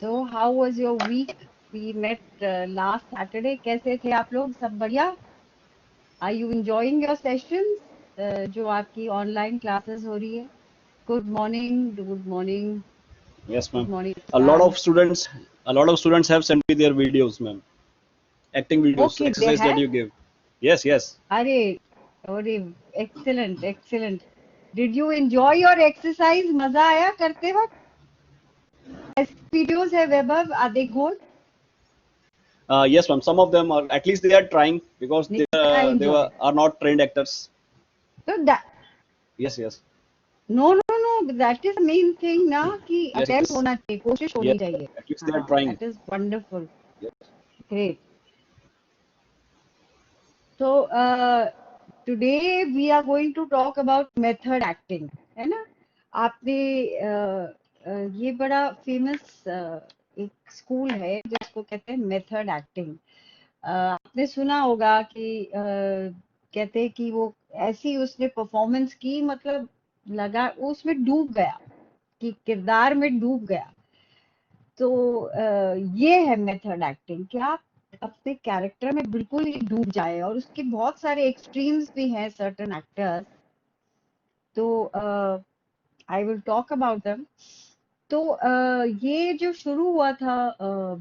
So how was your week? We met last Saturday. कैसे थे आप लोग? सब बढ़िया? Are you enjoying your sessions? जो आपकी online classes हो रही है? Good morning. Good morning. Yes, Good ma'am. morning, A lot Sam. of students, a lot of students have sent me their videos, ma'am. Acting videos, Okay, they exercise that have. you give. Yes, yes. अरे, अरे, excellent, excellent. Did you enjoy your exercise? मजा आया करते वक्त? As videos have above, are they good? Yes, ma'am. Some of them are, at least they are trying because I they enjoy. are not trained actors. So that Yes, yes, No, no, no. That is the main thing ना कि yes, attempt yes, होना चाहिए, कोशिश yes. होनी चाहिए. At least they are हाँ, trying. that is wonderful. Yes. Great. So today we are going to talk about method acting, है ना? आपने ये बड़ा फेमस एक स्कूल है जिसको कहते हैं मेथड एक्टिंग. आपने सुना होगा कि कहते हैं कि वो ऐसी उसने परफॉर्मेंस की, मतलब लगा वो उसमें डूब गया, कि किरदार में डूब गया. तो ये है मेथड एक्टिंग कि आप अपने कैरेक्टर में बिल्कुल ही डूब जाए. और उसके बहुत सारे एक्सट्रीम्स भी हैं सर्टेन एक्टर्स. तो I will talk about them. तो ये जो शुरू हुआ था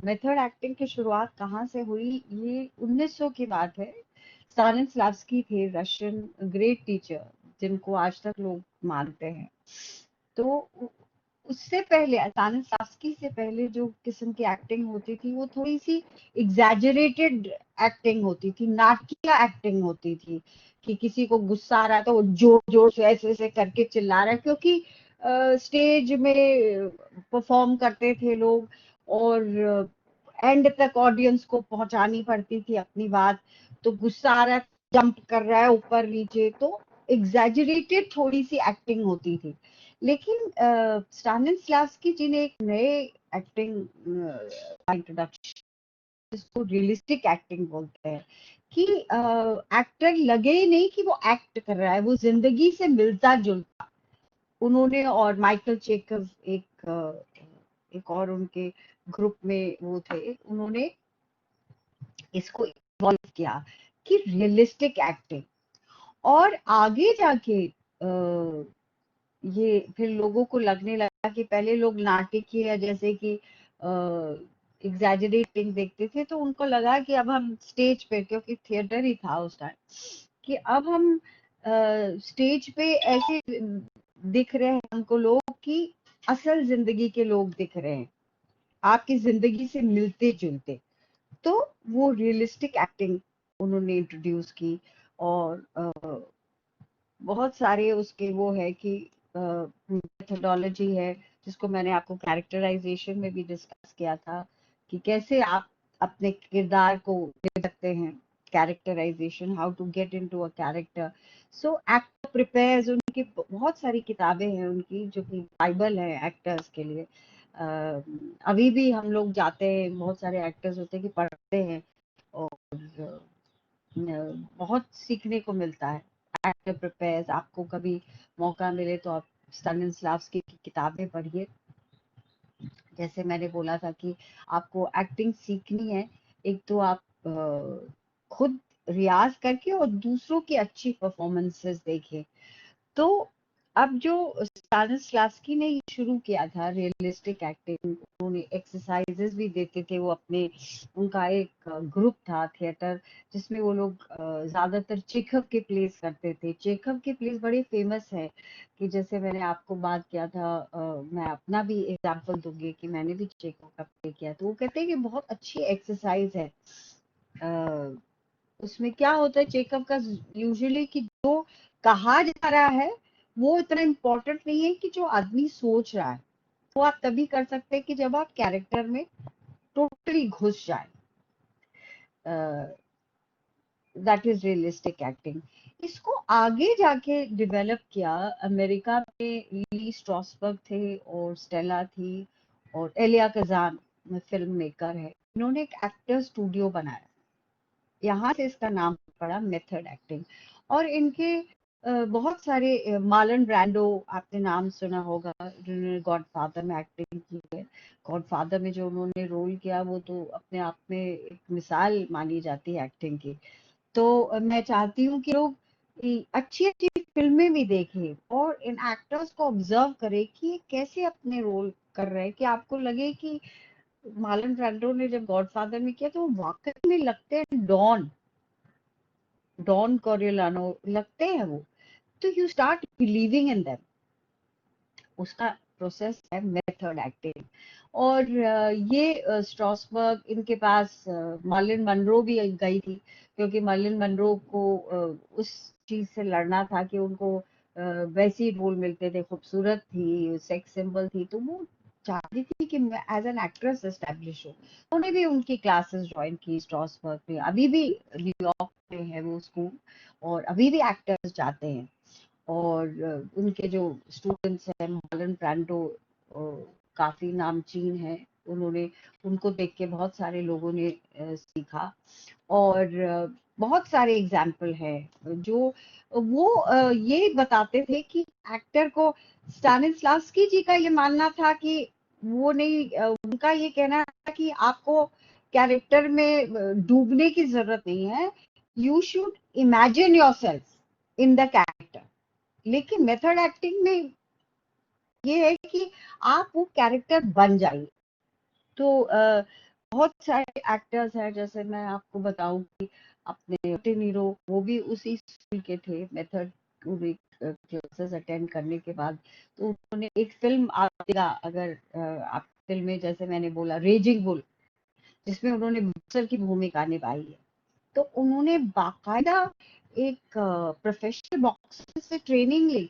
मेथड एक्टिंग की शुरुआत कहाँ से हुई? ये 1900 की बात है. स्टानिस्लावस्की थे रशियन ग्रेट टीचर, जिनको आज तक लोग मानते हैं. तो उससे पहले स्टानिस्लावस्की से पहले जो किस्म की एक्टिंग होती थी वो थोड़ी सी एग्जैजरेटेड एक्टिंग होती थी, नाटकीय एक्टिंग होती थी. कि किसी को गुस्सा आ रहा है तो वो जोर जोर से ऐसे ऐसे करके चिल्ला रहा है, क्योंकि स्टेज में परफॉर्म करते थे लोग और एंड तक ऑडियंस को पहुंचानी पड़ती थी अपनी बात. तो गुस्सा आ रहा है, जंप कर रहा है ऊपर नीचे, तो एग्जैजरेटेड थोड़ी सी एक्टिंग होती थी. लेकिन स्टानिस्लावस्की जी ने एक नए एक्टिंग का इंट्रोडक्शन, जिसको रियलिस्टिक एक्टिंग बोलते हैं, कि एक्टर लगे ही नहीं कि वो एक्ट कर रहा है, वो जिंदगी से मिलता जुलता. उन्होंने और माइकल चेकव एक और उनके ग्रुप में वो थे, उन्होंने इसको इवॉल्व किया कि रियलिस्टिक एक्टिंग. और आगे जाके ये फिर लोगों को लगने लगा कि पहले लोग नाटकीय जैसे कि एग्जैजरेटिंग देखते थे, तो उनको लगा कि अब हम स्टेज पे, क्योंकि थिएटर ही था उस टाइम, कि अब हम स्टेज पे ऐसे दिख रहे हैं हमको लोग कि असल जिंदगी के लोग दिख रहे हैं, आपकी जिंदगी से मिलते जुलते. तो वो रियलिस्टिक एक्टिंग उन्होंने इंट्रोड्यूस की. और बहुत सारे उसके वो है कि मेथोडोलॉजी है, जिसको मैंने आपको कैरेक्टराइजेशन में भी डिस्कस किया था, कि कैसे आप अपने किरदार को दे सकते हैं. Characterisation, how to get into a character. So actor prepares, उनकी बहुत सारी किताबें हैं उनकी, जो कि बाइबल है एक्टर्स के लिए. अभी भी हम लोग जाते हैं, बहुत सारे एक्टर्स होते हैं कि पढ़ते हैं, और बहुत सीखने को मिलता है. एक्टर प्रिपेयर्स, आपको कभी मौका मिले तो आप स्टानिस्लावस्की की किताबें पढ़िए. जैसे मैंने बोला था कि आपको एक्टिंग सीखनी है, एक तो आप खुद रियाज करके और दूसरों की अच्छी परफॉर्मेंसेस देखें. तो अब जो स्टानिस्लावस्की ने ये शुरू किया था रियलिस्टिक एक्टिंग, उन्होंने एक्सरसाइजेस भी देते थे. वो अपने, उनका एक ग्रुप था थिएटर, जिसमें वो लोग ज्यादातर चेखव के प्लेस करते थे. चेखव के प्लेस बड़े फेमस है, कि जैसे मैंने आपको बात किया था, मैं अपना भी एग्जांपल दूंगी कि मैंने भी चेखव का प्ले किया. तो वो कहते हैं कि बहुत अच्छी एक्सरसाइज है. उसमें क्या होता है चेकअप का, यूजुअली कि जो कहा जा रहा है वो इतना इम्पोर्टेंट नहीं है कि जो आदमी सोच रहा है. वो आप तभी कर सकते हैं कि जब आप कैरेक्टर में टोटली घुस जाए. That is realistic acting. इसको आगे जाके डेवलप किया अमेरिका में. ली स्ट्रॉसबर्ग थे और स्टेला थी और एलिया कजान फिल्म मेकर है. इन्होंने एक एक्टर स्टूडियो बनाया, यहाँ से इसका नाम पड़ा मेथड एक्टिंग. और इनके बहुत सारे मार्लन ब्रांडो, आपने नाम सुना होगा, जिन्होंने गॉडफादर में एक्टिंग की है। गॉडफादर में जो उन्होंने रोल किया वो तो अपने आप में एक मिसाल मानी जाती है एक्टिंग की। तो मैं चाहती हूँ कि लोग अच्छी अच्छी फिल्में भी देखें और इन एक्टर्स को ऑब्जर्व करें कि ये कैसे अपने रोल कर रहे हैं, कि आपको लगे कि मार्लन ब्रांडो ने जब गॉडफादर में किया तो वो वाकई में लगते हैं डॉन, डॉन कॉरियोलानो लगते हैं वो। तो you start believing in them. उसका प्रोसेस है मेथड एक्टिंग। और ये स्ट्रॉसबर्ग, इनके पास मार्लिन मनरो भी गई थी, क्योंकि मार्लिन मनरो को उस चीज से लड़ना था कि उनको वैसी रोल मिलते थे, खूबसूरत थी, सेक्स सिंबल थी, तो वो चाहती थी कि मैं एज एन एक्ट्रेस एस्टेब्लिश हूँ। उन्होंने भी उनकी क्लासेस ज्वाइन की स्ट्रॉसबर्ग में। अभी भी न्यूयॉर्क में है वो स्कूल, और अभी भी एक्टर्स जाते हैं। और उनके जो स्टूडेंट्स हैं, मार्लन ब्रांडो काफी नामचीन है, उन्होंने, उनको देख के बहुत सारे लोगों ने सीखा। और बहुत सारे एग्जाम्पल हैं जो वो ये बताते थे कि एक्टर को, स्टानिस्लावस्की जी का ये मानना था कि वो नहीं, उनका ये कहना था कि आपको कैरेक्टर में डूबने की जरूरत नहीं है, you should imagine yourself in the character. लेकिन मेथड एक्टिंग में ये है कि आप वो कैरेक्टर बन जाइए। तो बहुत सारे एक्टर्स हैं, जैसे मैं आपको बताऊं कि अपने नीरो, वो भी उसी स्कूल के थे, मेथड क्लासेस अटेंड करने के बाद। तो उन्होंने एक फिल्म आएगा, अगर आप फिल्में, जैसे मैंने बोला रेजिंग बुल, जिसमें उन्होंने बॉक्सर की भूमिका निभाई है, तो उन्होंने बाकायदा एक प्रोफेशनल बॉक्सर से ट्रेनिंग ली।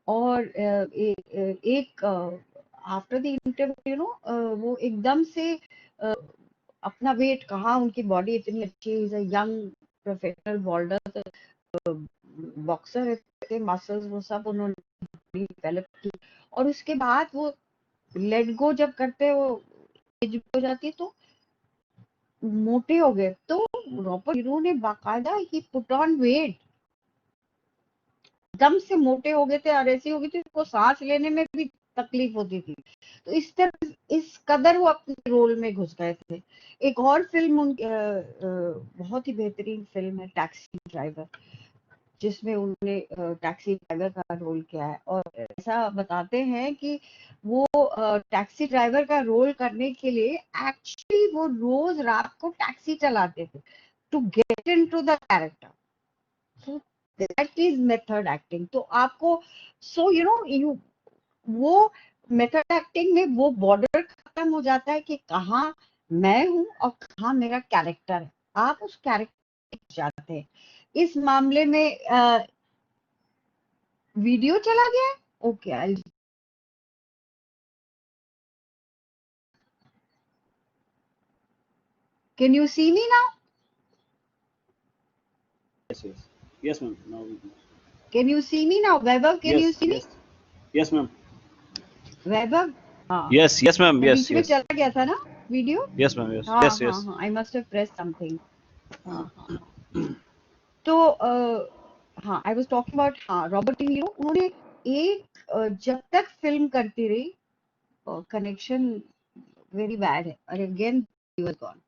और एक आफ्टर द इंटरव्यू, वो एकदम से अपना वेट कहा, उनकी बॉडी इतनी अच्छी है, यंग प्रोफेशनल बॉल्डर बॉक्सर के मसल्स वो सब उन्होंने डेवलप की। और उसके बाद वो लेट गो जब करते हैं, वो एज हो जाती है, तो मोटे हो गए। तो रॉबर्ट हीरो ने बाकायदा ही पुट ऑन वेट, एकदम से मोटे हो गए थे, और ऐसी हो गई थी उनको सांस लेने में भी तकलीफ होती थी। तो इस तरह, इस कदर वो अपने रोल में घुस गए थे। एक और फिल्म बहुत ही बेहतरीन फिल्म है, टैक्सी ड्राइवर, जिसमें उन्होंने टैक्सी ड्राइवर का रोल किया है। और ऐसा बताते हैं कि वो टैक्सी ड्राइवर का रोल करने के लिए एक्चुअली वो रोज रात को टैक्सी चलाते थे, to get into the character. That is method acting. तो आपको, सो यू नो यू, वो मेथड एक्टिंग में वो बॉर्डर खत्म हो जाता है कि कहाँ मैं हूँ और कहाँ मेरा कैरेक्टर है। आप उस कैरेक्टर जाते हैं। इस मामले में वीडियो चला गया है। Okay, I, can you see me now? Yes, yes. Yes, ma'am. Now we can. Can you see me now Vaibhav? Can you Yes, see me yes. Yes, ma'am. Vaibhav? हाँ, Yes, yes, ma'am. मैं Yes, बीच में yes. चला गया था ना video. Yes, ma'am. Yes, हाँ yes, हाँ yes. हाँ, आई मस्ट हैव प्रेस समथिंग। हाँ हाँ हाँ। तो हाँ, आई वाज टॉकिंग अबाउट, हाँ, रॉबर्ट डी नीरो, उन्होंने एक जब तक फिल्म करती रही, कनेक्शन वेरी बैड है, और अगेन ही वाज गॉन।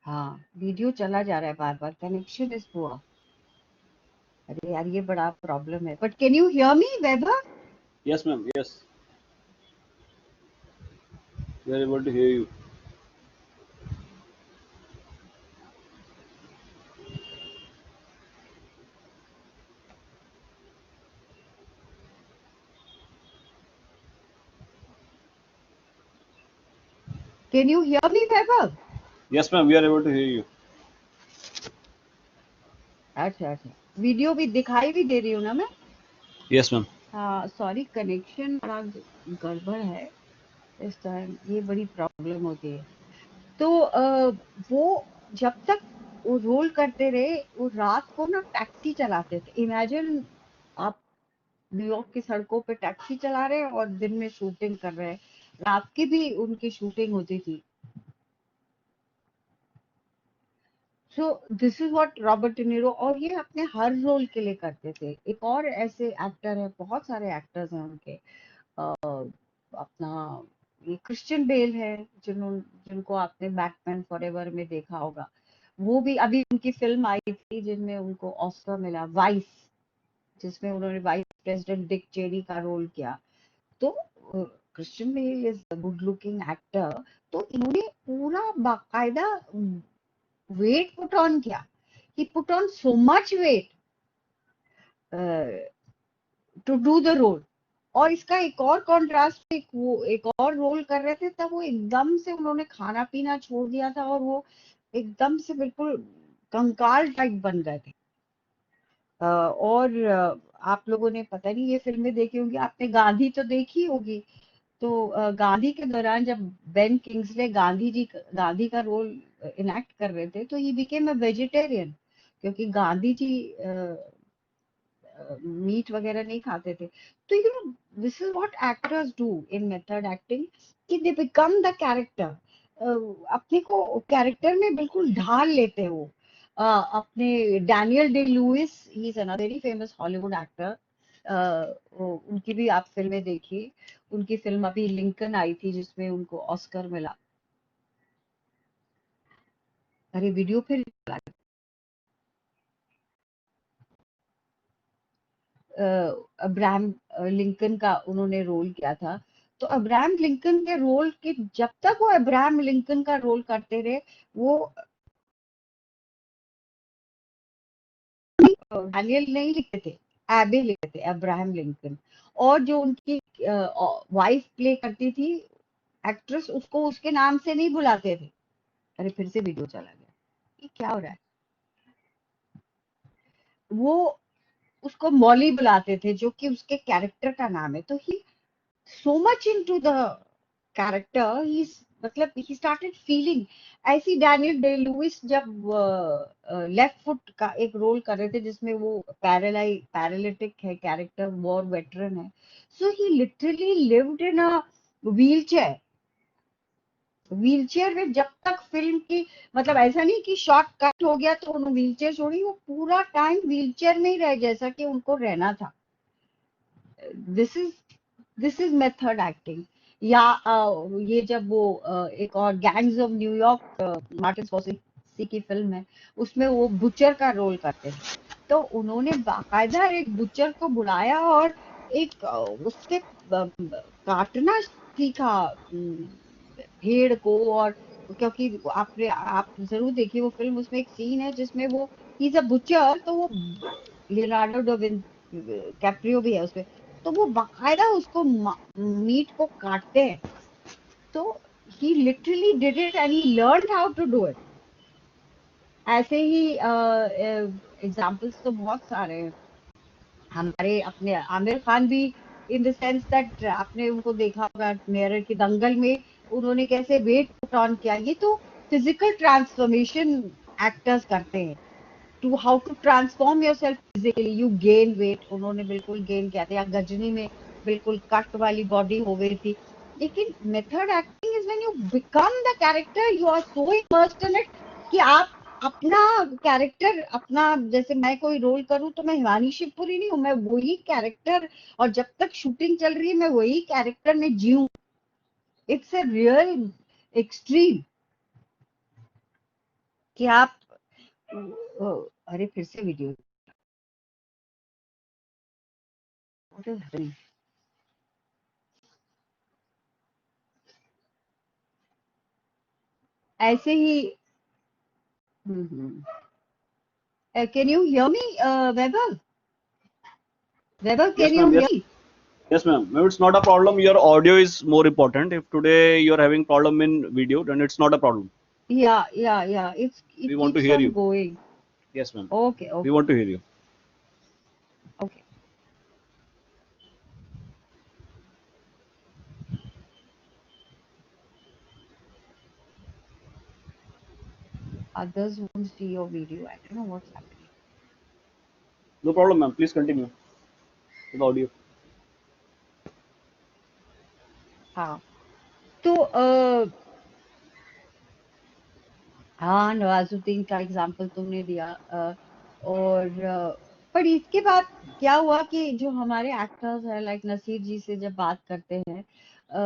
हाँ, वीडियो चला जा रहा है बार बार, कनेक्शन इज पुअर। अरे यार, ये बड़ा प्रॉब्लम है। But can you hear me Vaibhav? Yes, ma'am. Yes. We are able to hear you. Can you hear me Vaibhav? Yes, ma'am. We are able to hear you. अच्छा अच्छा, video भी दिखाई भी दे रही हूँ ना मैं? Yes, ma'am. हाँ, सॉरी, कनेक्शन बड़ा गड़बड़ है इस टाइम, ये बड़ी प्रॉब्लम होती है। तो वो जब तक वो रोल करते रहे, वो रात को ना टैक्सी चलाते थे। इमेजिन, आप न्यूयॉर्क की सड़कों पे टैक्सी चला रहे हैं और दिन में शूटिंग कर रहे हैं। रात की भी उनकी शूटिंग होती थी। So this is what Robert De Niro, और ये अपने हर रोल के लिए करते थे। एक और ऐसे एक्टर है, बहुत सारे एक्टर्स हैं उनके, अपना ये क्रिश्चियन बेल है, जिनको आपने बैटमैन फॉरएवर में देखा होगा। वो भी अभी उनकी फिल्म आई थी जिनमें उनको ऑस्कर मिला, वाइस, जिसमें उन्होंने वाइस प्रेसिडेंट डिक चेनी का रोल किया। तो Christian Bale is good looking actor, तो इन्होंने पूरा बाकायदा वेट पुट ऑन किया, he put on so much weight to do the role. और इसका एक और कॉन्ट्रास्ट, वो एक और रोल कर रहे थे तब वो एकदम से उन्होंने खाना पीना छोड़ दिया था, और वो एकदम से बिल्कुल कंकाल टाइप बन गए थे। और आप लोगों ने पता नहीं ये फिल्में देखी होंगी, आपने गांधी तो देखी होगी। तो गांधी के दौरान जब बेन किंग्सले गांधी का रोल इनैक्ट कर रहे थे, तो ही बिकेम अ वेजिटेरियन, क्योंकि गांधी जी मीट वगैरह नहीं खाते थे। तो you know this is what actors do in method acting, कि दे बिकम द कैरेक्टर, अपने को कैरेक्टर में बिल्कुल ढाल लेते हो। अपने Daniel Day Louis, he is another very famous Hollywood actor, उनकी भी आप फिल्में देखिए। उनकी फिल्म अभी लिंकन आई थी जिसमें उनको ऑस्कर मिला। अरे वीडियो फिर चला गया। अब्राहम लिंकन का उन्होंने रोल किया था। तो अब्राहम लिंकन के रोल के, जब तक वो अब्राहम लिंकन का रोल करते रहे, वो डैनियल नहीं लिखते थे, एबे लिखते थे, अब्राहम लिंकन। और जो उनकी वाइफ प्ले करती थी एक्ट्रेस, उसको उसके नाम से नहीं बुलाते थे। अरे फिर से वीडियो चला गया, ये क्या हो रहा है? वो उसको मॉली बुलाते थे, जो कि उसके कैरेक्टर का नाम है। तो ही so much into the character, मतलब he started feeling। ऐसी डैनियल डे लुइस जब लेफ्ट फुट का एक रोल कर रहे थे जिसमें वो पैरालिटिक है कैरेक्टर, वॉर वेटरन है, so he literally lived in a wheelchair. Wheelchair में जब तक फिल्म की, मतलब ऐसा नहीं कि शॉट कट हो गया तो उन्होंने व्हीलचेयर छोड़ी, वो पूरा टाइम व्हीलचेयर में ही रहे जैसा कि उनको रहना था। This is this is method acting. या ये जब वो एक और gangs of New York, Martin Scorsese की फिल्म है, उसमें वो बुचर का रोल करते हैं। तो उन्होंने बाकायदा एक बुचर को बुलाया और एक उससे काटना सीखा, भेड़ को। और क्योंकि आप जरूर देखिए वो फिल्म, उसमें एक सीन है जिसमें वो ही इज अ बुचर, तो वो लियोनार्डो कैप्रियो भी है उसमें। तो वो बाकायदा उसको मीट को काटते हैं। तो he literally did it and he learn how to do it. ऐसे ही एग्जाम्पल्स तो बहुत सारे हैं। हमारे अपने आमिर खान भी, इन द सेंस दैट आपने उनको देखा होगा मेयर की दंगल में, उन्होंने कैसे वेट पुट ऑन किया। ये तो फिजिकल ट्रांसफॉर्मेशन एक्टर्स करते हैं, to how to transform yourself physically, you gain weight, उन्होंने बिल्कुल गेन किया था। या गजनी में बिल्कुल कट वाली बॉडी हो गई थी। लेकिन method acting is when you become the character, you are so immersed in it कि आप अपना कैरेक्टर, अपना, जैसे मैं कोई रोल करूं तो मैं हिमानी शिवपुरी नहीं हूं, मैं वही कैरेक्टर, और जब तक शूटिंग चल रही है मैं वही कैरेक्टर में जीऊं। इट्स अ रियल एक्सट्रीम कि आप अरे फिर से वीडियो, व्हाट इज हैपनिंग? ऐसे ही can you hear me, Vaibhav? Vaibhav, Yes, can you ma'am. Hear Yes, me? yes, ma'am. No, it's not a problem. Your audio is more important. If today you're having problem in video, then it's not a problem. Yeah, We it want to keeps hear on you. going. Yes, ma'am. Okay, We okay, want to hear you. okay. Others won't see your video, I don't know what's happening. No problem, ma'am. Please continue with the audio. हाँ, तो हाँ, नवाजुद्दीन का example तुमने दिया। और पर इसके बाद क्या हुआ कि जो हमारे एक्टर्स हैं लाइक नसीर जी से जब बात करते हैं, अ,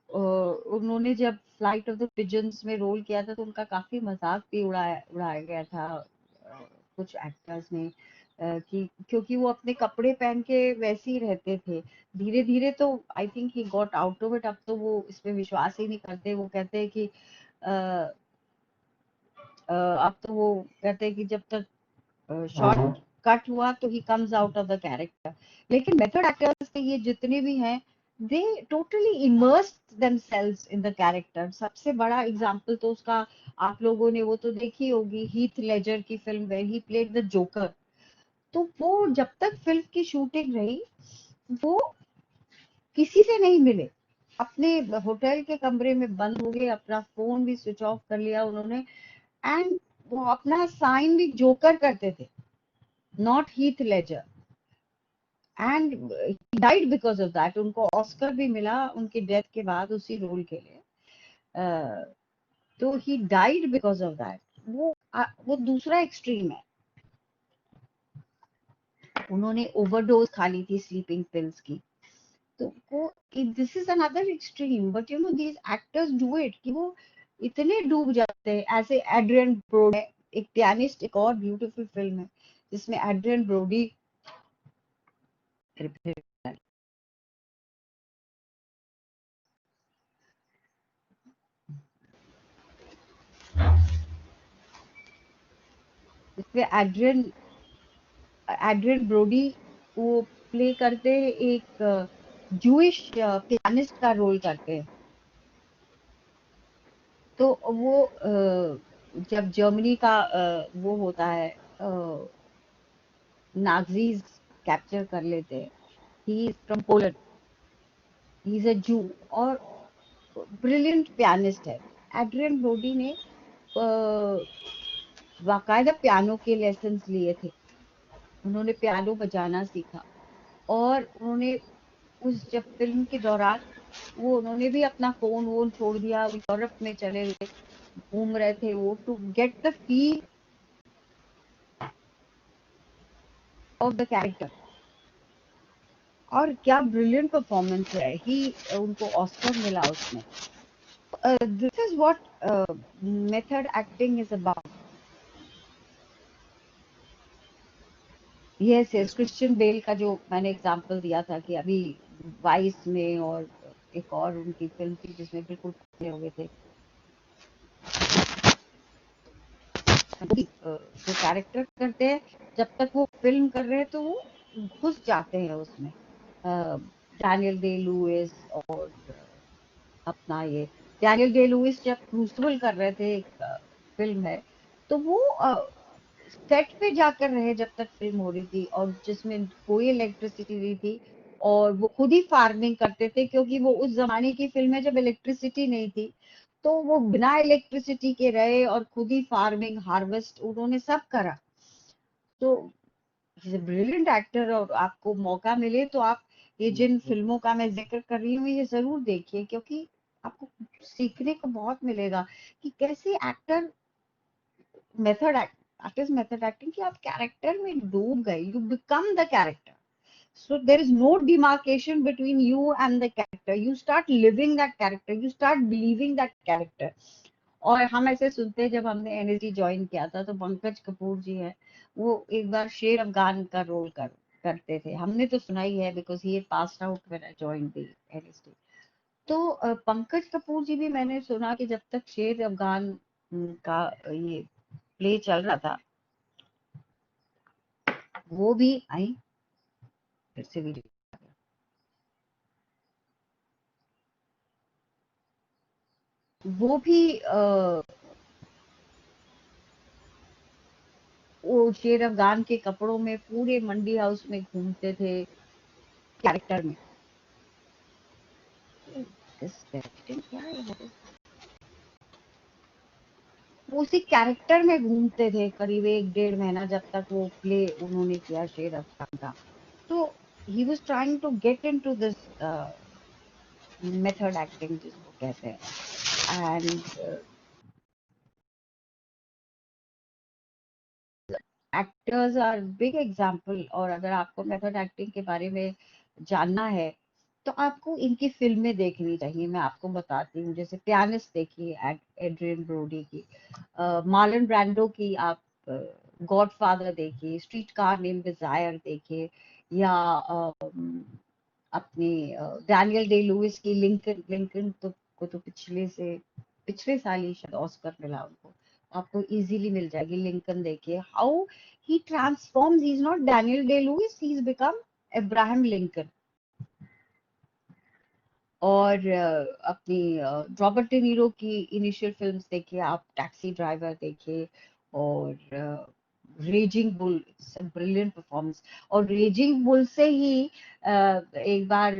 उन्होंने जब फ्लाइट ऑफ द पिजन्स में रोल किया था तो उनका काफी मजाक भी उड़ाया उड़ाया गया था कुछ एक्टर्स ने, कि क्योंकि वो अपने कपड़े पहन के वैसे ही रहते थे। धीरे धीरे तो I think he got out of it, अब तो वो इसमें विश्वास ही नहीं करते। वो कहते हैं कि अब तो वो कहते हैं कि जब तक शॉर्ट कट हुआ तो he comes out of the character. लेकिन मेथड एक्टर्स के ये जितने भी हैं, दे totally immersed themselves in the character. सबसे बड़ा एग्जांपल तो उसका आप लोगों ने वो तो देखी होगी, हीथ लेजर की film where he played the Joker. तो वो जब तक फिल्म की शूटिंग रही, वो किसी से नहीं मिले, अपने होटल के कमरे में बंद हो गए, अपना फोन भी स्विच ऑफ कर लिया उन्होंने। एंड वो अपना साइन भी जोकर करते थे, not Heath Ledger. And he died because of that. उनको ऑस्कर भी मिला उनकी डेथ के बाद उसी रोल के लिए। तो he died because of that. वो दूसरा एक्सट्रीम है। उन्होंने ओवरडोज खा ली थी स्लीपिंग पिल्स की। तो वो this is another extreme, but you know these actors do it कि वो इतने डूब जाते हैं। ऐसे एड्रियन ब्रोडी, एक पियानिस्ट, एक और ब्यूटीफुल फिल्म है जिसमें एड्रियन ब्रोडी जिसमें एड्रियन एड्रियन ब्रोडी वो प्ले करते हैं, एक जूइश पियानिस्ट का रोल करते हैं। तो वो जब जर्मनी का वो होता है, नाजीज कैप्चर कर लेते हैं। He is from Poland, he is a जू, और ब्रिलियंट पियानिस्ट है। एड्रियन ब्रोडी ने बाकायदा पियानो के लेसन्स लिए थे। उन्होंने पियानो बजाना सीखा, और उन्होंने उस जब फिल्म के दौरान वो उन्होंने भी अपना फोन वोन छोड़ दिया, यूरोप में चले गए, घूम रहे थे वो to get the feel of the character. और क्या ब्रिलियंट परफॉर्मेंस है ही, उनको ऑस्कर मिला उसमें। This is what method acting is about. Yes yes, Yes, ma'am. Christian Bale का जो मैंने एग्जांपल दिया था कि अभी वाइस में, और एक और उनकी फिल्म थी जिसमें बिल्कुल खड़े हुए थे, जो कैरेक्टर करते हैं, जब तक वो फिल्म कर रहे हैं तो वो घुस जाते हैं उसमें। डैनियल डे लुइस, और अपना ये डैनियल डे लुइस जब क्रूसिबल कर रहे थे, एक फिल्म है, तो वो सेट पे जाकर रहे जब तक फिल्म हो रही थी, और जिसमें कोई इलेक्ट्रिसिटी नहीं थी। और वो खुद ही फार्मिंग करते थे, क्योंकि वो उस जमाने की फिल्म है जब इलेक्ट्रिसिटी नहीं थी। तो वो बिना इलेक्ट्रिसिटी के रहे और खुद ही फार्मिंग, हार्वेस्ट उन्होंने सब करा। तो इज अ ब्रिलियंट एक्टर, और आपको मौका मिले तो आप ये जिन फिल्मों का मैं जिक्र कर रही हूँ ये जरूर देखिए, क्योंकि आपको सीखने को बहुत मिलेगा कि कैसे actor method that is method acting, कि आप कैरेक्टर में डूब गए, you become the character. So there is no demarcation between you and the character. You start living that character. You start believing that character. और हम ऐसे सुनते हैं, जब हमने एनएसडी ज्वाइन किया था तो पंकज कपूर जी है, वो एक बार शेर अफगान का रोल करते थे। हमने तो सुना ही है because he passed out when I joined the NSD. तो पंकज कपूर जी भी मैंने सुना कि जब तक शेर अफगान का ये प्ले चल रहा था, वो भी आई फिर से वीडियो, वो भी वो शेर अफगान के कपड़ों में पूरे मंडी हाउस में घूमते थे कैरेक्टर में। Distracting क्या है वो? वो उसी कैरेक्टर में घूमते थे करीब 1 डेढ़ महीना, जब तक वो प्ले उन्होंने किया शेर अफगान का। तो he was trying to get into this method acting जिसको कहते हैं। And actors are big example. और अगर आपको मेथड एक्टिंग के बारे में जानना है तो आपको इनकी फिल्में देखनी चाहिए। मैं आपको बताती हूँ, जैसे पियानिस्ट देखिए एड्रियन ब्रोडी की, मार्लन ब्रांडो की आप गॉडफादर देखिए, स्ट्रीट कार नेम डिजायर देखिए, या अपनी डैनियल डे लुइस की लिंकन। लिंकन तो को तो पिछले साल ही शायद ऑस्कर मिला उनको, आपको इजीली मिल जाएगी। लिंकन देखिए, how he transforms, he is not Daniel Day Louis, he is become Abraham Lincoln. और अपनी रॉबर्ट डी नीरो की इनिशियल फिल्म्स देखिए आप, टैक्सी ड्राइवर देखिए, और रेजिंग बुल, ब्रिलियंट परफॉर्मेंस। और रेजिंग बुल से ही एक बार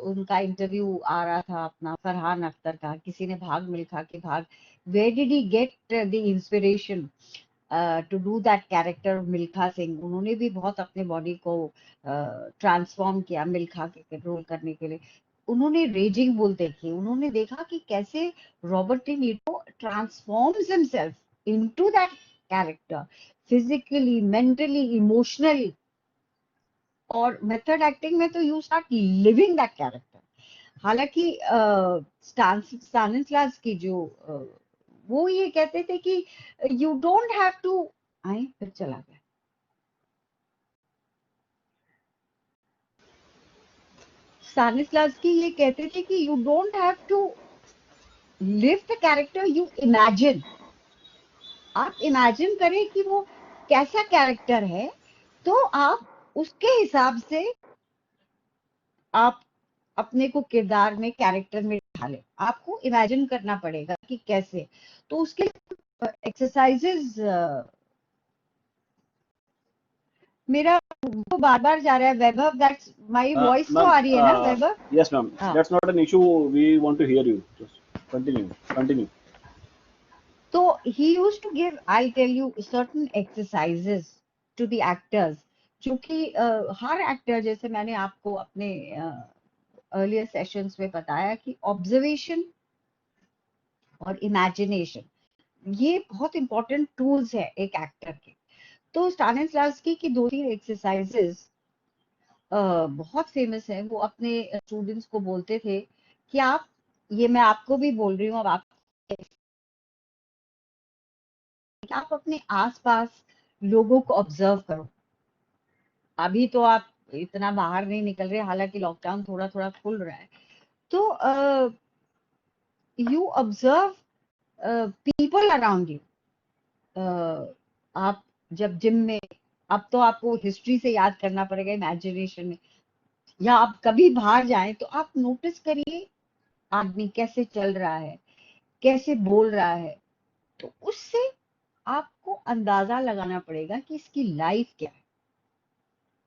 उनका इंटरव्यू आ रहा था अपना फरहान अख्तर का, किसी ने भाग मिल्खा के Bhaag, where did he get the inspiration to do that character Milkha Singh. उन्होंने भी बहुत अपने बॉडी को ट्रांसफॉर्म किया मिल्खा के रोल करने के लिए। उन्होंने रेजिंग बुल देखी, उन्होंने देखा कि कैसे Robert De Niro transforms himself into that character, physically, mentally, emotionally. और मेथड एक्टिंग में तो you start living that character. हालांकि स्टानिस्लावस्की जो वो ये कहते थे कि यू डोंट हैव टू, आई फिर चला गया, स्टानिस्लावस्की ये कहते थे कि you don't have to live the character, you imagine. आप इमेजिन करें कि वो कैसा कैरेक्टर है, तो आप उसके हिसाब से आप अपने को किरदार में, कैरेक्टर में ढालें। आपको इमेजिन करना पड़ेगा कि कैसे। तो उसके एक्सरसाइजेस, मेरा वो बार बार जा रहा है वैभव, दैट्स माय वॉइस तो Ma'am, आ रही है ना वैभव? yes, ma'am. हाँ, That's not an issue. We want to hear you. Just continue. Continue. तो he used to give, I tell you, certain exercises to the actors, जो कि हर एक्टर, जैसे मैंने आपको अपने अर्लियर सेशंस में बताया कि ऑब्जर्वेशन और इमेजिनेशन ये बहुत इंपॉर्टेंट टूल्स है एक एक्टर के। तो स्टानिस्लावस्की की दो तीन एक्सरसाइजेस बहुत फेमस है। वो अपने स्टूडेंट्स को बोलते थे कि आप, ये मैं आपको भी बोल रही हूँ अब, आप अपने आसपास लोगों को ऑब्जर्व करो। अभी तो आप इतना बाहर नहीं निकल रहे, हालांकि लॉकडाउन थोड़ा थोड़ा खुल रहा है, तो you observe people around you. आप जब जिम में, अब तो आपको हिस्ट्री से याद करना पड़ेगा, इमेजिनेशन में, या आप कभी बाहर जाएं तो आप नोटिस करिए आदमी कैसे चल रहा है, कैसे बोल रहा है। तो उससे आपको अंदाजा लगाना पड़ेगा कि इसकी लाइफ क्या है।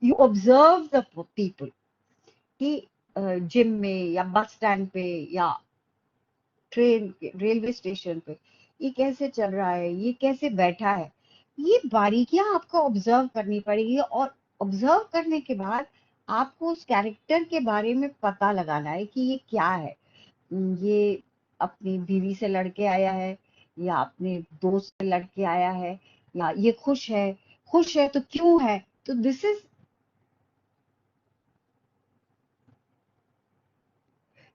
यू ऑब्जर्व द पीपल कि जिम में या बस स्टैंड पे या ट्रेन, रेलवे स्टेशन पे, ये कैसे चल रहा है, ये कैसे बैठा है। ये बारीकियां आपको ऑब्जर्व करनी पड़ेगी। और ऑब्जर्व करने के बाद आपको उस कैरेक्टर के बारे में पता लगाना है कि ये क्या है। ये अपनी बीवी से लड़के आया है, या अपने दोस्त से लड़के आया है, या ये खुश है। खुश है तो क्यों है? तो दिस इज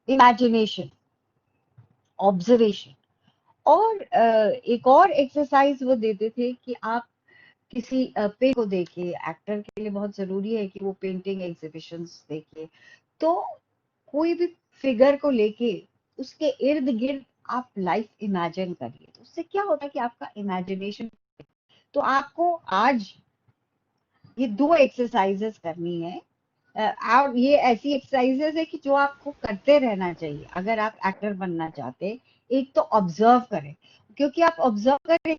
इमेजिनेशन, ऑब्जर्वेशन। और एक और एक्सरसाइज वो देते थे कि आप किसी पे को देखिए, एक्टर के लिए बहुत जरूरी है कि वो पेंटिंग एग्जीबिशंस देखिए। तो कोई भी फिगर को लेके उसके इर्द गिर्द आप लाइफ इमेजिन करिए, तो उससे क्या होता है कि आपका इमेजिनेशन। तो आपको आज ये दो एक्सरसाइजेस करनी है। और ये ऐसी एक्सरसाइजेस है कि जो आपको करते रहना चाहिए अगर आप एक्टर बनना चाहते हैं। एक तो ऑब्जर्व करें, क्योंकि आप ऑब्जर्व करें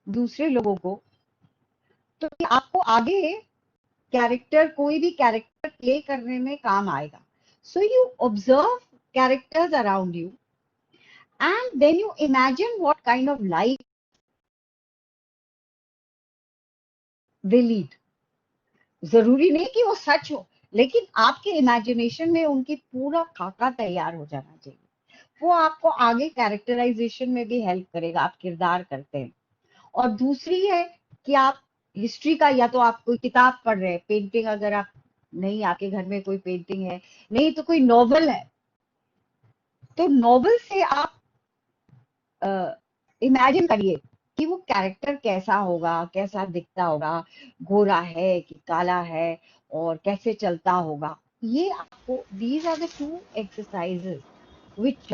दूसरे लोगों को, तो ये आपको आगे कैरेक्टर, कोई भी कैरेक्टर प्ले करने में काम आएगा। So you observe characters around you and then you imagine what kind of life they lead. जरूरी नहीं कि वो सच हो, लेकिन आपके इमेजिनेशन में उनकी पूरा खाका तैयार हो जाना चाहिए। वो आपको आगे कैरेक्टराइजेशन में भी हेल्प करेगा, आप किरदार करते हैं। और दूसरी है कि आप हिस्ट्री का, या तो आप कोई किताब पढ़ रहे हैं, पेंटिंग अगर आप नहीं, आपके घर में कोई पेंटिंग है नहीं, तो कोई नॉवल है, तो नॉवल से आप इमेजिन करिए कि वो कैरेक्टर कैसा होगा, कैसा दिखता होगा, गोरा है कि काला है, और कैसे चलता होगा। ये आपको, these are the two exercises which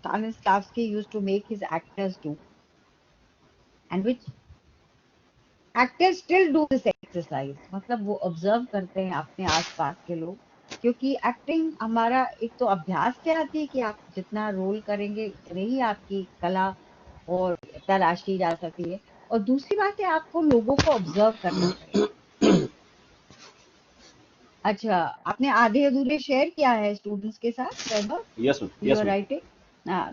Stanislavski used to make his actors do, and which actors still do this exercise। मतलब वो ऑब्जर्व करते हैं अपने आसपास के लोग, क्योंकि एक्टिंग हमारा एक तो अभ्यास से आती है कि आप जितना रोल करेंगे उतनी ही आपकी कला और तराशी जा सकती है, और दूसरी बात है आपको लोगों को ऑब्जर्व करना पड़ेगा। अच्छा, आपने आधे अधूरे शेयर किया है स्टूडेंट्स के साथ, Vaibhav, Yes, ma'am. You Yes, are ma'am. Writing,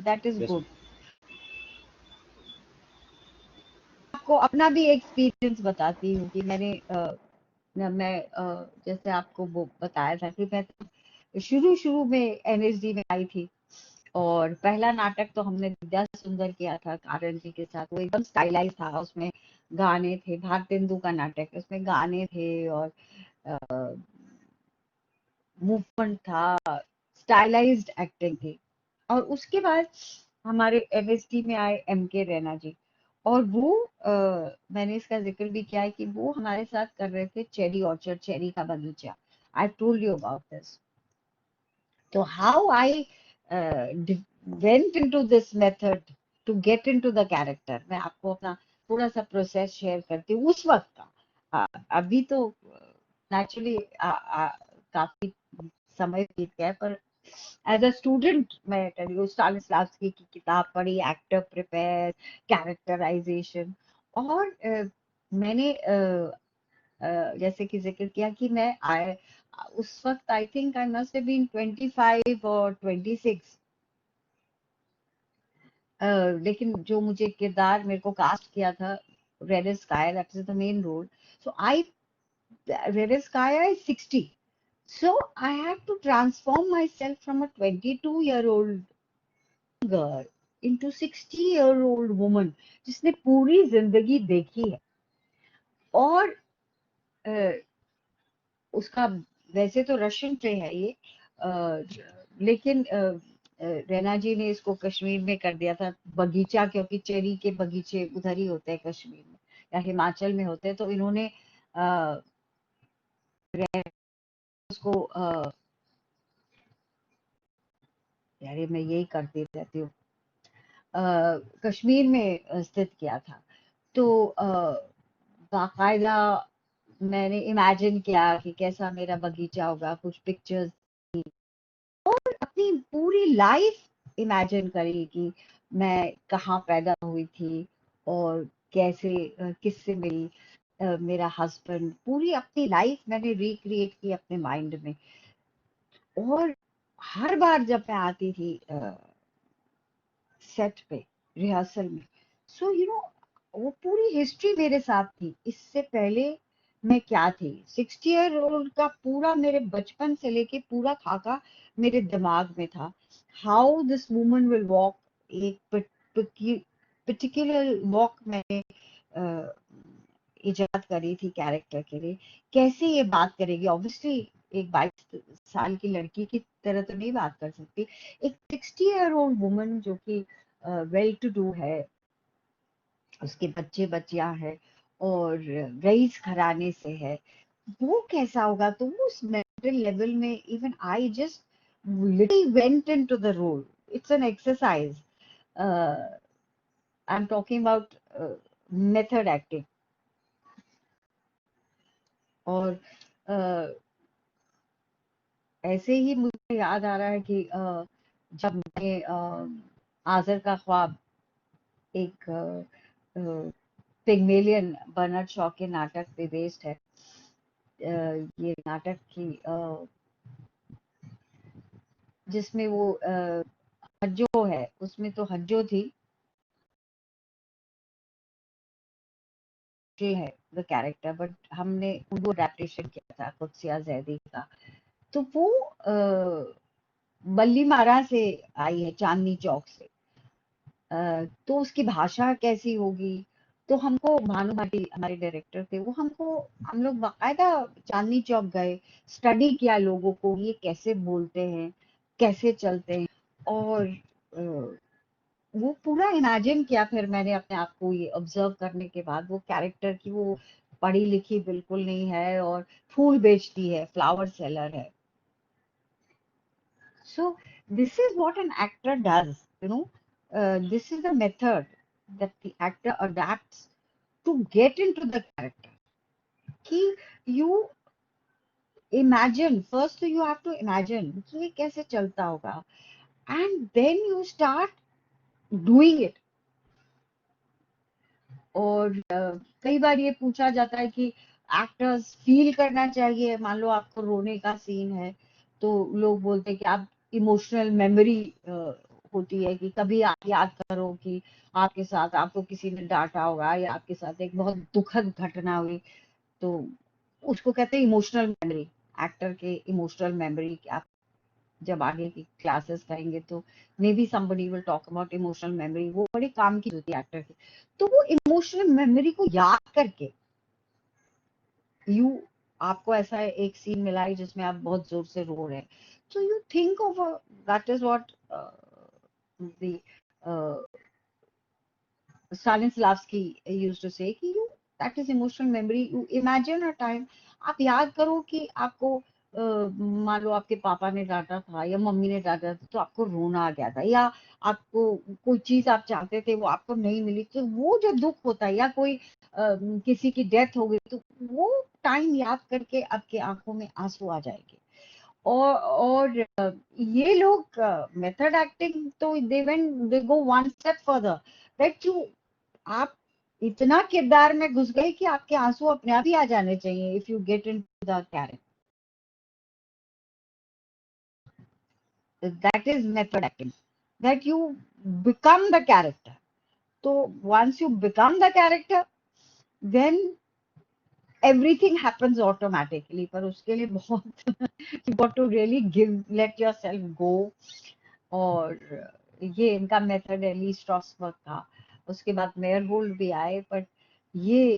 that is Yes, good. ma'am. आपको अपना भी एक्सपीरियंस बताती हूँ कि मैंने जैसे आपको वो बताया था कि मैं शुरू शुरू में एनएसडी में आई थी, और पहला नाटक तो हमने विद्या सुंदर किया था कारण जी के साथ। वो एकदम स्टाइलाइज था, उसमें गाने थे, भारतेंदु का नाटक, उसमें गाने थे और मूवमेंट था, स्टाइलाइज्ड एक्टिंग थी। और उसके बाद हमारे एमएसटी में आए एम के रैना जी, और वो मैंने इसका जिक्र भी किया है कि वो हमारे साथ कर रहे थे चेरी ऑर्चर्ड, चेरी का बगीचा। I told you about this. तो how I went into this method to get into the character, मैं आपको अपना थोड़ा सा प्रोसेस शेयर करती हूँ उस वक्त का। अभी तो नेचुरली काफी समय बीत गया है, पर एज अ स्टूडेंट मैं टेल यू, स्टानिस्लावस्की की किताब पढ़ी, एक्टर प्रिपेयर, कैरेक्टराइजेशन, और मैंने जैसे कि जिक्र किया कि मैं उस वक्त I think I must have been 25 और 26, लेकिन जो मुझे किरदार मेरे को कास्ट किया था, Red Sky, that is the main role. So I, Red Sky is 60, so I had to transform myself from a 22-year-old girl into 60-year-old woman जिसने पूरी जिंदगी देखी है। और अ, उसका, वैसे तो रशियन प्ले है ये, लेकिन रैना जी ने इसको कश्मीर में कर दिया था बगीचा, क्योंकि चेरी के बगीचे उधर ही होते हैं कश्मीर में या हिमाचल में होते हैं, तो इन्होंने उसको यार मैं यही करती रहती हूँ, कश्मीर में स्थित किया था। तो बाकायदा मैंने इमेजिन किया कि कैसा मेरा बगीचा होगा, कुछ पिक्चर्स, अपनी पूरी लाइफ इमेजिन करी कि मैं कहाँ पैदा हुई थी और कैसे किससे मिली, मेरा हस्बैंड, पूरी अपनी लाइफ मैंने रिक्रिएट की अपने माइंड में। और हर बार जब मैं आती थी सेट पे, रिहर्सल में, सो यू नो वो पूरी हिस्ट्री मेरे साथ थी, इससे पहले मैं क्या थी, 60 ईयर ओल्ड का पूरा मेरे बचपन से लेके पूरा खाका मेरे दिमाग में था। How this woman will walk, एक पर्टिकुलर वॉक मैंने इजाद करी थी कैरेक्टर के लिए। कैसे ये बात करेगी, ऑब्वियसली एक 22 साल की लड़की की तरह तो नहीं बात कर सकती, एक 60 ईयर ओल्ड वुमन जो कि वेल टू डू है, उसके बच्चे बच्चियां हैं और रईस घराने से है, वो कैसा होगा। तो उस मेंटल लेवल में even I just literally went into the role. It's an exercise, I am talking about method acting. और ऐसे ही मुझे याद आ रहा है कि जब मैंने आजर का ख्वाब, एक पिग्मेलियन, बर्नार्ड शॉ के नाटक पे बेस्ड है, ये नाटक की जिसमें वो हज्जो है, उसमें तो हज्जो थी, ये है द कैरेक्टर, बट हमने उनको अडेप्टेशन किया था कुत्सिया जैदी का। तो वो बल्ली मारा से आई है, चांदनी चौक से। तो उसकी भाषा कैसी होगी, तो हमको भानु भाटी हमारे डायरेक्टर थे, वो हमको, हम लोग बाकायदा चांदनी चौक गए, स्टडी किया लोगों को, ये कैसे बोलते हैं, कैसे चलते हैं, और वो पूरा इमेजिन किया। फिर मैंने अपने आप को ये ऑब्जर्व करने के बाद वो कैरेक्टर की, वो पढ़ी लिखी बिल्कुल नहीं है और फूल बेचती है, फ्लावर सेलर है। So this is what an actor does, you know. This is the method that the actor adapts to get into the character. कि you imagine, first you have to imagine कि ये कैसे चलता होगा, and then you start doing it. और कई बार ये पूछा जाता है कि एक्टर्स फील करना चाहिए, मान लो आपको रोने का सीन है तो लोग बोलते हैं कि आप इमोशनल मेमोरी होती है कि कभी आप याद करो कि आपके साथ आपको किसी ने डांटा होगा या आपके साथ एक बहुत दुखद घटना हुई, तो उसको कहते हैं इमोशनल मेमोरी। एक्टर के इमोशनल मेमोरी आप जब आगे की क्लासेस करेंगे तो may be somebody will talk about emotional memory, वो बड़ी काम की होती है एक्टर की। तो वो इमोशनल मेमोरी को याद करके यू, आपको ऐसा एक सीन मिला है जिसमें आप बहुत जोर से रो रहे हैं, so you think of a, that is what the uh, Stanislavski used to say कि you, that is emotional memory, you imagine a time, आप याद करो कि आपको मान लो आपके पापा ने डांटा था या मम्मी ने डांटा था तो आपको रोना आ गया था, या आपको कोई चीज आप चाहते थे वो आपको नहीं मिली, तो वो जो दुख होता है, या कोई किसी की डेथ हो गई, तो वो टाइम याद करके आपके आंखों में आंसू आ जाएंगे। और ये लोग मेथड एक्टिंग तो they go one step further, that you, आप इतना किरदार में घुस गए कि आपके आंसू अपने आप ही आ जाने चाहिए if you get into the character. That is method acting, that you become the character. तो once you become the character then everything happens automatically, पर उसके लिए बहुत you got to really give, let yourself go. और ये इनका method है ली स्ट्रॉसबर्ग का। उसके बाद मेयरहोल्ड भी आए, बट ये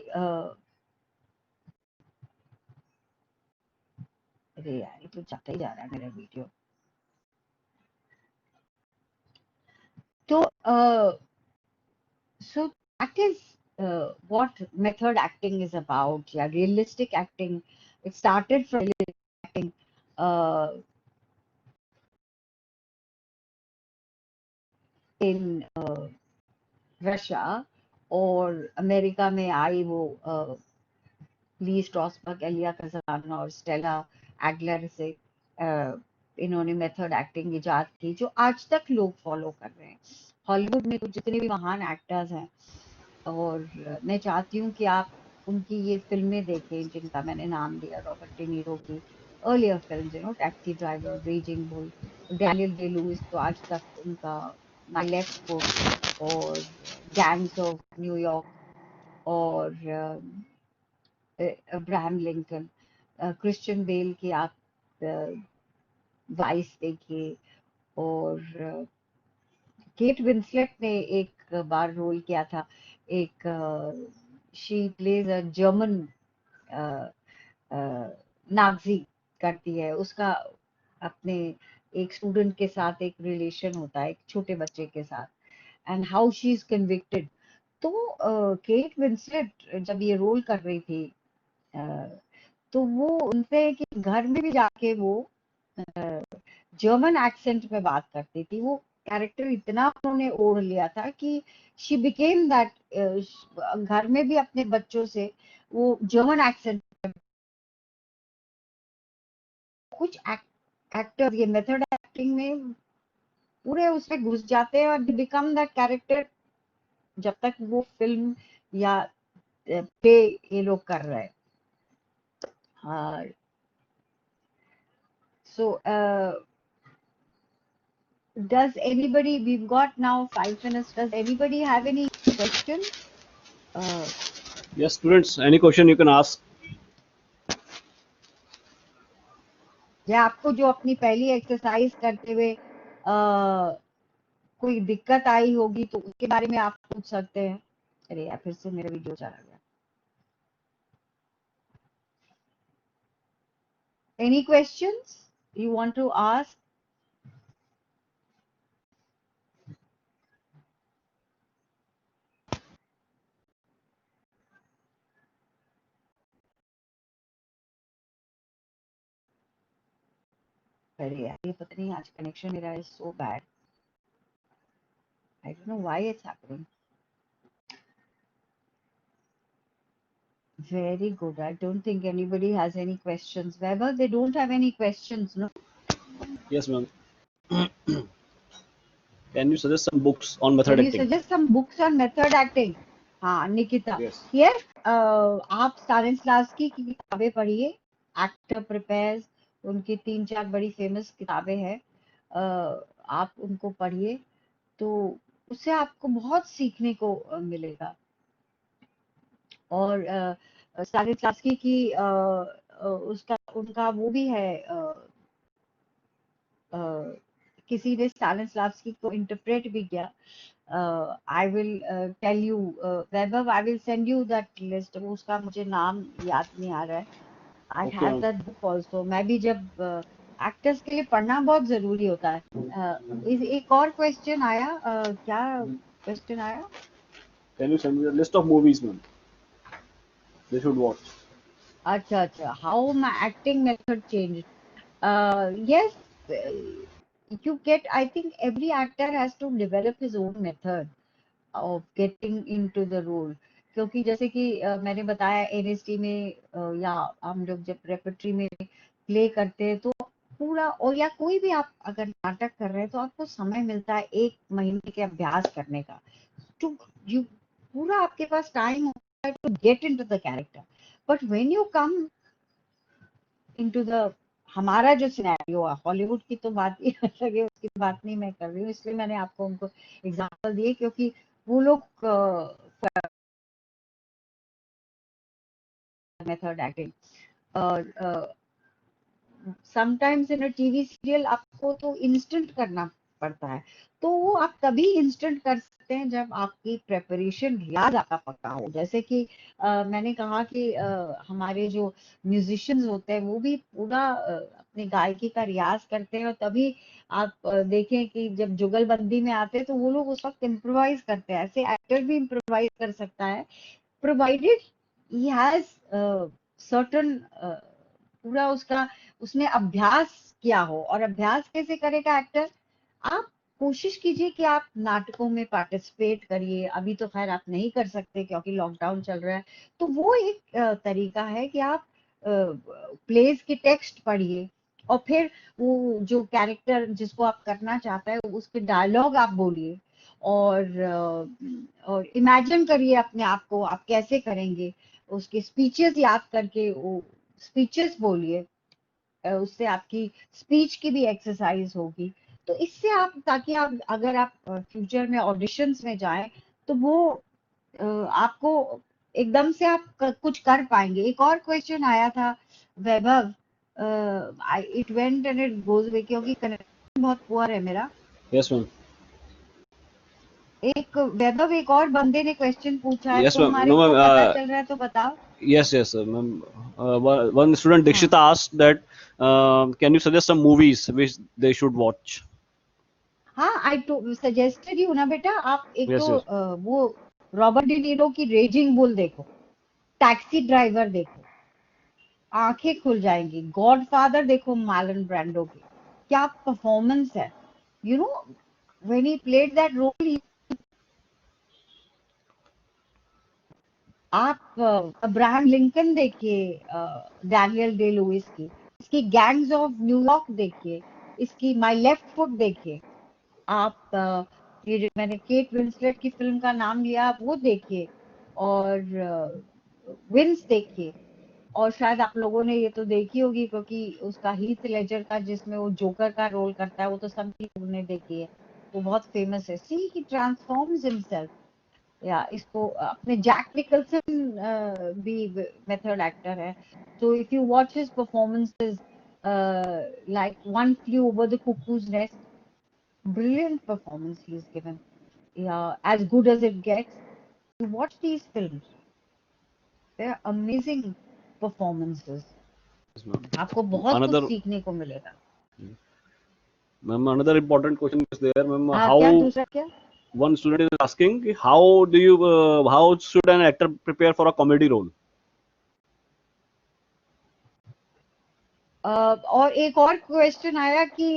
अरे यार ये तो जाता ही जा रहा है मेरा वीडियो। तो so that is what method acting is about. Yeah, realistic acting. It started from realistic acting uh, in Russia, और अमेरिका में आई वो ली स्ट्रॉसबर्ग, एलिया कजान और स्टेला एडलर से इन्होंने मेथड एक्टिंग इजाद की, जो आज तक लोग फॉलो कर रहे हैं। हॉलीवुड में तो जितने भी महान एक्टर्स हैं, और मैं चाहती हूँ कि आप उनकी ये फिल्में देखें जिनका मैंने नाम लिया, रॉबर्ट डी नीरो की earlier film, you know, taxi driver, raising bull, Daniel Day Louis तो आज तक उनका माय लेफ्ट फुट और गैंग्स ऑफ न्यूयॉर्क और अब्राहम लिंकन, क्रिश्चियन बेल की आप वाइस देखिए, और केट विंसलेट ने एक बार रोल किया था, एक she plays a German Nazi करती है, उसका अपने एक स्टूडेंट के साथ एक रिलेशन होता है, एक छोटे बच्चे के साथ, and how she is convicted. तो केट विंसलेट जब ये रोल कर रही थी तो वो उनसे कि घर में भी जाके वो जर्मन एक्सेंट में बात करती थी। वो कैरेक्टर इतना उन्होंने ओढ़ लिया था कि शी बिकेम दैट, घर में भी अपने बच्चों से वो जर्मन एक्सेंट। कुछ एक्टर ये मेथड एक्टिंग में पूरे उसमें घुस जाते हैं और दे बिकम दैट कैरेक्टर जब तक वो फिल्म या प्ले ये लोग कर रहे हैं। So, does anybody, we've got now 5 minutes, does anybody have any questions? Yes, students, any question you can ask. या आपको जो अपनी पहली एक्सरसाइज करते हुए कोई दिक्कत आई होगी तो उसके बारे में आप पूछ सकते हैं। अरे यार फिर से मेरा वीडियो चला गया। Any questions you want to ask? अरे यार ये पता नहीं आज कनेक्शन मेरा is so bad. I don't know why it's happening. Very good. I don't think anybody has any questions. Weber, they don't have any questions, no? Yes, ma'am. Can you suggest some books on method Can you acting? suggest some books on method acting? हाँ Nikita, Yes. here आप Stanislavski की किताबें पढ़िए, actor prepares, उनकी 3-4 बड़ी famous किताबें हैं, आप उनको पढ़िए तो उससे आपको बहुत सीखने को मिलेगा। और स्टानिस्लावस्की की उसका उनका वो भी है, किसी ने स्टानिस्लावस्की को इंटरप्रेट भी किया। I will tell you, Vaibhav, I will send you that list, उसका मुझे नाम याद नहीं आ रहा है। I Okay, have ma'am. That book also. मैं भी जब एक्टर्स के लिए पढ़ना बहुत जरूरी होता है। एक और क्वेश्चन आया, क्या क्वेश्चन आया? Can you send me a list of movies, ma'am? They should watch. अच्छा अच्छा, how my acting method change? yes, you get, I think every actor has to develop his own method of getting into the role. क्योंकि जैसे कि मैंने बताया NST में या हम लोग जब रेpertory में प्ले करते हैं तो पूरा, और या कोई भी आप अगर नाटक कर रहे हैं तो आपको समय मिलता है 1 महीने के अभ्यास करने का, टू यू, पूरा आपके पास टाइम होता है to get into the character. But when you come into the, हमारा जो सिनेरियो है हॉलीवुड की तो बात ही अलग है, उसकी बात नहीं मैं कर रही हूँ, इसलिए मैंने आपको उनको एग्जांपल दिए क्योंकि वो लोग मेथड एक्टिंग, और sometimes in a TV serial आपको तो इंस्टेंट करना पड़ता है, तो वो आप तभी इंस्टेंट कर सकते हैं जब आपकी प्रेपरेशन रियाज आपका पक्का हो। जैसे कि मैंने कहा कि हमारे जो म्यूजिशियंस होते हैं वो भी पूरा अपनी गायकी का रियाज करते हैं, और तभी आप देखें कि जब जुगलबंदी में आते हैं तो वो लोग उस वक्त इम्प्रोवाइज करते हैं। ऐसे एक्टर भी इम्प्रोवाइज कर सकता है, प्रोवाइडेड ही हैज सर्टन, पूरा उसका उसने अभ्यास किया हो। और अभ्यास कैसे करेगा एक्टर? आप कोशिश कीजिए कि आप नाटकों में पार्टिसिपेट करिए। अभी तो खैर आप नहीं कर सकते क्योंकि लॉकडाउन चल रहा है, तो वो एक तरीका है कि आप प्लेस के टेक्स्ट पढ़िए और फिर वो जो कैरेक्टर जिसको आप करना चाहते हैं उसके डायलॉग आप बोलिए, और इमेजिन करिए अपने आप को आप कैसे करेंगे, उसके स्पीचेस याद करके वो स्पीचेस बोलिए, उससे आपकी स्पीच की भी एक्सरसाइज होगी। तो इससे आप, ताकि आप अगर आप फ्यूचर में ऑडिशंस में जाएं तो वो आपको एकदम से आप कुछ कर पाएंगे। एक और क्वेश्चन आया था Vaibhav, it went and it goes way क्योंकि कनेक्शन बहुत पुअर है मेरा। Yes, ma'am. एक वैभव, एक और बंदे ने क्वेश्चन पूछा है, Yes, ma'am. तुम्हारे No, को ma'am. पता चल रहा है तो बताओ। Yes, yes, ma'am. One student हाँ Dikshita asked that, can you suggest some movies which they should watch? हाँ, आई टू सजेस्टेड यू ना बेटा, आप एक Yes, तो yes. वो रॉबर्ट डिनीरो की रेजिंग बुल देखो, टैक्सी ड्राइवर देखो, आंखें खुल जाएंगी। गॉडफादर देखो मार्लन ब्रांडो की, क्या परफॉर्मेंस है, you know when he played that role. आप अब्राहम लिंकन देखिए, डैनियल डे लुइस की, इसकी गैंग्स ऑफ न्यूयॉर्क देखिए, इसकी माय लेफ्ट फुट देखिए, आप ये जो मैंने केट विंसलेट की फिल्म का नाम लिया आप वो देखिए, और विंस देखिए। और शायद आप लोगों ने ये तो देखी होगी क्योंकि उसका हीथ लेजर का जिसमें वो जोकर का रोल करता है वो तो सभी लोगों ने देखी है, वो बहुत फेमस है। सी ही ट्रांसफॉर्म्स हिमसेल्फ, या इसको अपने जैक निकलसन भी मेथड एक्टर है। So if you watch his performances like one flu over the cuckoos nest, brilliant performance he's given, yeah, as good as it gets. You watch these films, they're amazing performances. Yes, ma'am. आपको बहुत कुछ Another, सीखने को मिलेगा. ma'am, another important question is there, ma'am. हाँ, How क्या दूसरा क्या? one student is asking, how should an actor prepare for a comedy role? और एक और क्वेश्चन आया कि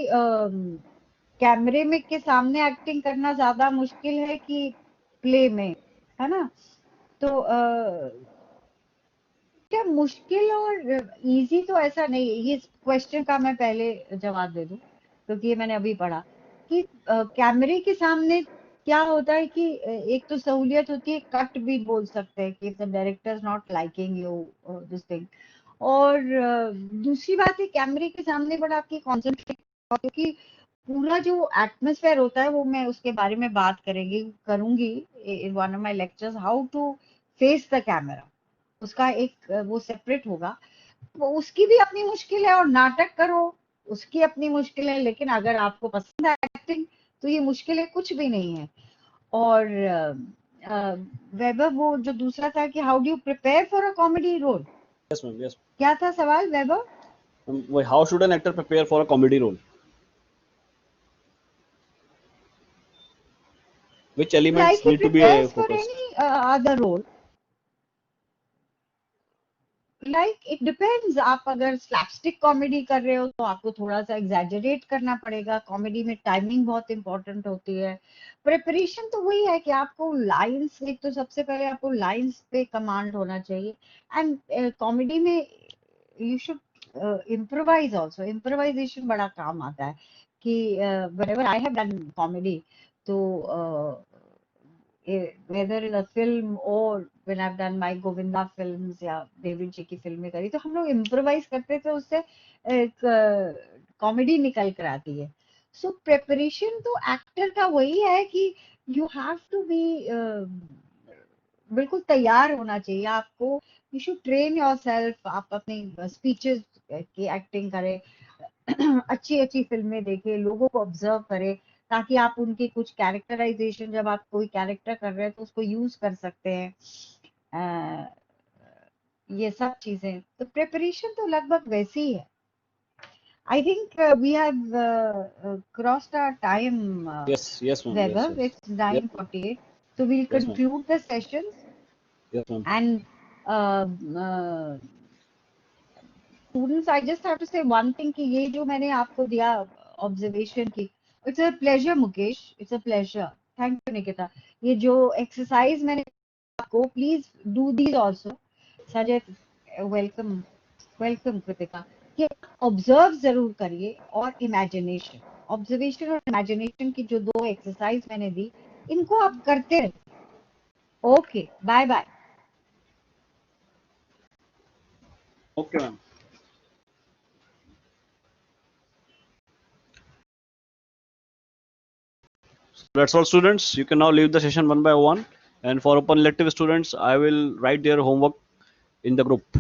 कैमरे में के सामने एक्टिंग करना ज्यादा मुश्किल है कि प्ले में, है ना? तो क्या मुश्किल और इजी तो ऐसा नहीं है। ये क्वेश्चन का मैं पहले जवाब दे दूं, क्योंकि ये मैंने अभी पढ़ा कि कैमरे के सामने क्या होता है कि एक तो सहूलियत होती है, कट भी बोल सकते हैं कि if the director is not liking you this thing. और दूसरी बात है कैमरे के सामने बड़ा आपकी कॉन्सेंट्रेट, क्योंकि पूरा जो एटमोसफेयर होता है वो मैं उसके बारे में बात करूंगी in one of my lectures, how to face the camera. उसका एक वो सेपरेट होगा। वो उसकी भी अपनी मुश्किल है, और नाटक करो उसकी अपनी मुश्किल है, लेकिन अगर आपको पसंद है एक्टिंग तो ये मुश्किलें कुछ भी नहीं है। और वैभव, वो जो दूसरा था कि how do you prepare for a comedy role, Yes, ma'am. Yes. क्या था सवाल वैभव? How should an actor prepare for a comedy role? Which Like elements he need to be prepares for focused? any other role. Like it depends. आप अगर slapstick comedy कर रहे हो तो आपको थोड़ा सा एग्जैजरेट करना पड़ेगा। कॉमेडी में टाइमिंग बहुत इंपॉर्टेंट होती है। प्रिपरेशन तो वही है कि आपको लाइंस, एक तो सबसे पहले आपको लाइंस पे कमांड होना चाहिए। एंड कॉमेडी में you should improvise also. Improvisation बड़ा काम आता है कि whenever I have done comedy, तो whether in a film or when I've done my Govinda films या डेविड जी की फिल्में करी, तो हम लोग इम्प्रोवाइज करते थे, उससे एक कॉमेडी निकल कर आती है। सो प्रेपरेशन तो एक्टर का वही है कि यू हैव टू बी बिल्कुल तैयार होना चाहिए आपको। You should train your self. आप अपनी स्पीचेस की एक्टिंग करें, अच्छी अच्छी फिल्में देखें, लोगों को ऑब्जर्व करें, ताकि आप उनकी कुछ कैरेक्टराइजेशन, जब आप कोई कैरेक्टर कर रहे हैं तो उसको यूज कर सकते हैं। ये सब चीजें तो प्रिपरेशन तो लगभग वैसी ही है। I think we have crossed our time, Yes. Yes, ma'am. Yes. Vaibhav. Yes. It's Yep. 9:48, so we'll Yes, ma'am. conclude the sessions. Yes, ma'am. And students, I just have to say one thing कि ये जो मैंने आपको दिया observation की, it's a pleasure Mukesh, it's a pleasure. Thank you Nikita. ये जो exercise मैंने आपको, please do these also. Sanjay, welcome. Welcome Kritika. ये ऑब्जर्व जरूर करिए, और इमेजिनेशन, ऑब्जर्वेशन और इमेजिनेशन की जो दो एक्सरसाइज मैंने दी, इनको आप करते रहिए। Okay, bye bye. Okay, ma'am. That's all, students. You can now leave the session one by one. And for open elective students, I will write their homework in the group.